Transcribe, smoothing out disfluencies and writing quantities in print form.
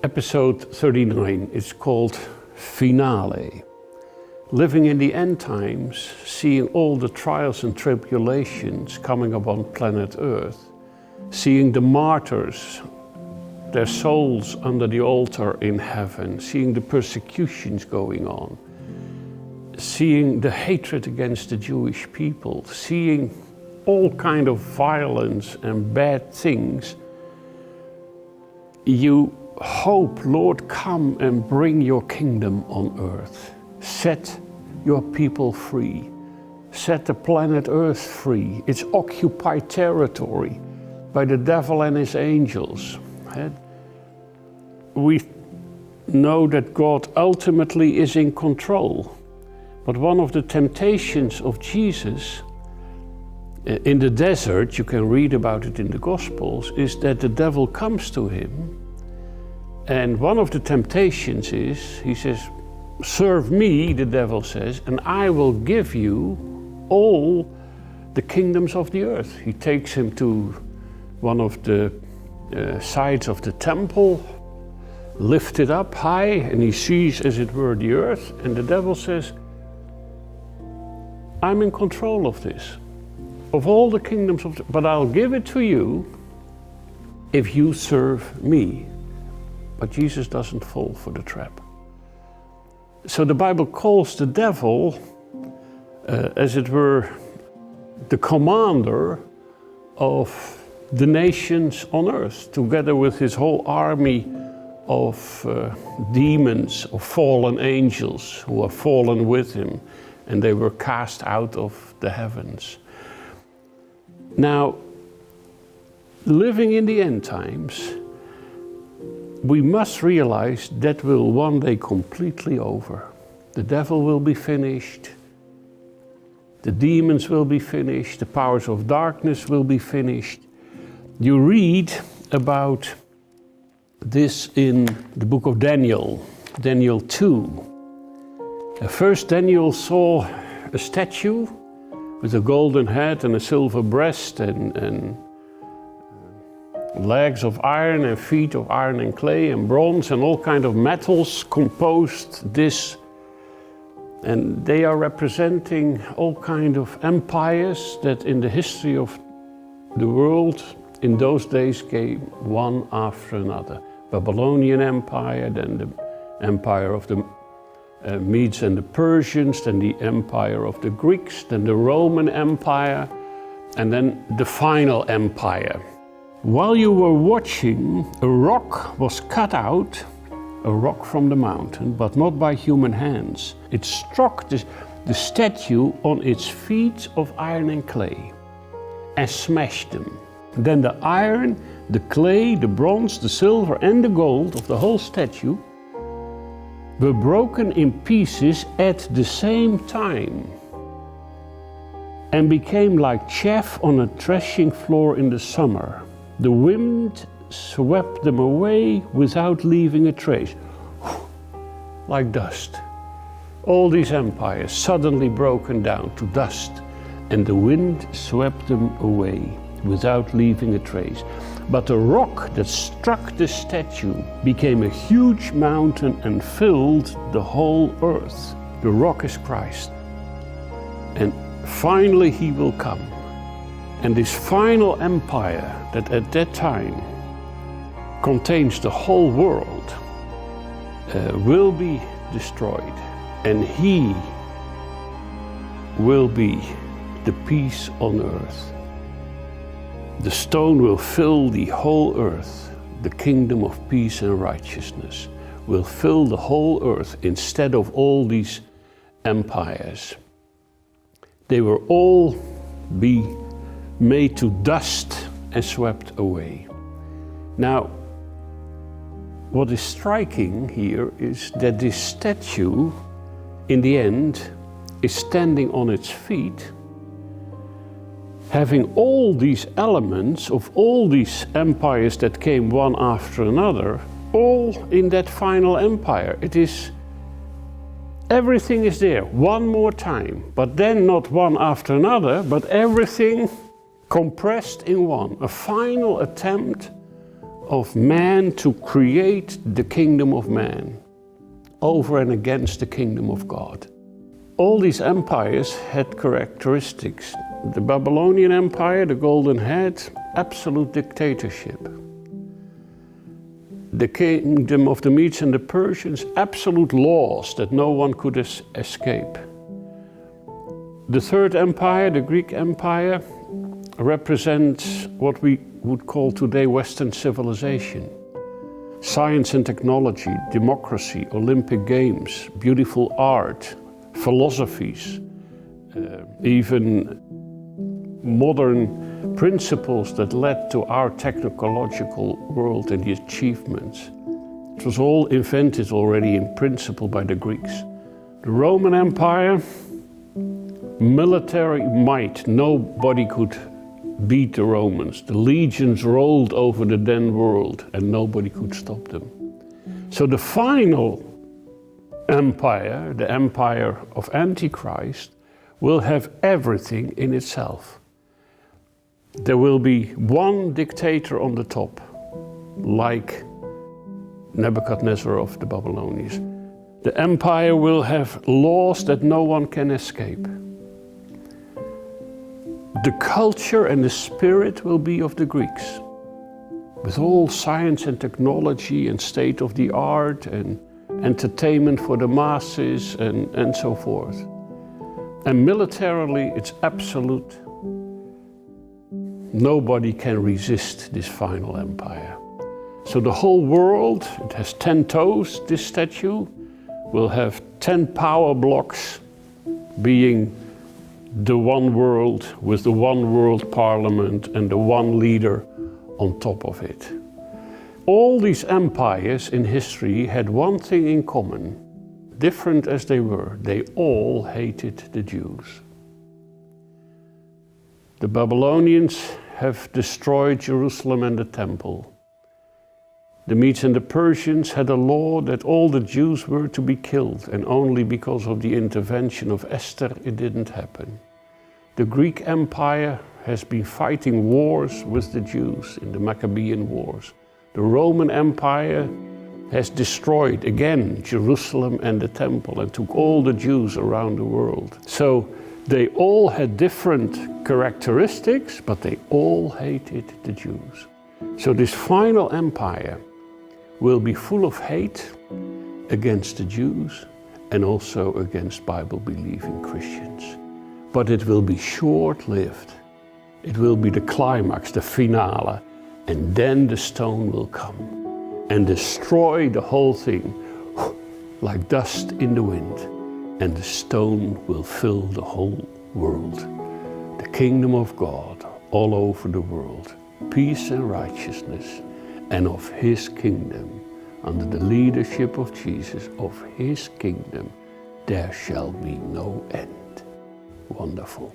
Episode 39 is called Finale. Living in the end times, seeing all the trials and tribulations coming upon planet Earth, seeing the martyrs, their souls under the altar in heaven, seeing the persecutions going on, seeing the hatred against the Jewish people, seeing all kind of violence and bad things, you hope, Lord, come and bring your kingdom on earth. Set your people free. Set the planet Earth free. It's occupied territory by the devil and his angels. We know that God ultimately is in control. But one of the temptations of Jesus in the desert, you can read about it in the Gospels, is that the devil comes to him. And one of the temptations is, he says, serve me, the devil says, and I will give you all the kingdoms of the earth. He takes him to one of the sides of the temple, lifted up high, and he sees, as it were, the earth. And the devil says, I'm in control of this, of all the kingdoms of but I'll give it to you if you serve me. But Jesus doesn't fall for the trap. So the Bible calls the devil, as it were, the commander of the nations on earth, together with his whole army of demons, of fallen angels who have fallen with him, and they were cast out of the heavens. Now, living in the end times, we must realize that will one day completely over. The devil will be finished, the demons will be finished, the powers of darkness will be finished. You read about this in the book of Daniel, Daniel 2. First Daniel saw a statue with a golden head and a silver breast and legs of iron and feet of iron and clay and bronze and all kind of metals composed this, and they are representing all kind of empires that in the history of the world in those days came one after another. Babylonian Empire, then the empire of the Medes and the Persians, then the empire of the Greeks, then the Roman Empire, and then the final empire. While you were watching, a rock was cut out, a rock from the mountain, but not by human hands. It struck the statue on its feet of iron and clay and smashed them. Then the iron, the clay, the bronze, the silver and the gold of the whole statue were broken in pieces at the same time and became like chaff on a threshing floor in the summer. The wind swept them away without leaving a trace, like dust. All these empires suddenly broken down to dust, and the wind swept them away without leaving a trace. But the rock that struck the statue became a huge mountain and filled the whole earth. The rock is Christ. And finally he will come. And this final empire that at that time contains the whole world will be destroyed. And he will be the peace on earth. The stone will fill the whole earth. The kingdom of peace and righteousness will fill the whole earth instead of all these empires. They will all be made to dust and swept away. Now, what is striking here is that this statue, in the end, is standing on its feet, having all these elements of all these empires that came one after another, all in that final empire. It is, everything is there, one more time, but then not one after another, but everything compressed in one. A final attempt of man to create the kingdom of man over and against the kingdom of God. All these empires had characteristics. The Babylonian Empire, the Golden Head, absolute dictatorship. The kingdom of the Medes and the Persians, absolute laws that no one could escape. The Third Empire, the Greek Empire, represents what we would call today Western civilization. Science and technology, democracy, Olympic Games, beautiful art, philosophies, even modern principles that led to our technological world and the achievements. It was all invented already in principle by the Greeks. The Roman Empire, military might, nobody could beat the Romans. The legions rolled over the then world and nobody could stop them. So the final empire, the empire of Antichrist, will have everything in itself. There will be one dictator on the top, like Nebuchadnezzar of the Babylonians. The empire will have laws that no one can escape. The culture and the spirit will be of the Greeks, with all science and technology and state-of-the-art and entertainment for the masses and so forth. And militarily, it's absolute. Nobody can resist this final empire. So the whole world, it has 10 toes, this statue, will have 10 power blocks being the one world with the one world parliament and the one leader on top of it. All these empires in history had one thing in common, different as they were, they all hated the Jews. The Babylonians have destroyed Jerusalem and the temple. The Medes and the Persians had a law that all the Jews were to be killed, and only because of the intervention of Este it didn't happen. The Greek Empire has been fighting wars with the Jews in the Maccabean Wars. The Roman Empire has destroyed again Jerusalem and the temple and took all the Jews around the world. So they all had different characteristics, but they all hated the Jews. So this final empire will be full of hate against the Jews and also against Bible-believing Christians. But it will be short-lived. It will be the climax, the finale, and then the stone will come and destroy the whole thing like dust in the wind, and the stone will fill the whole world. The kingdom of God all over the world, peace and righteousness, and of His kingdom, under the leadership of Jesus, of His kingdom, there shall be no end. Wonderful.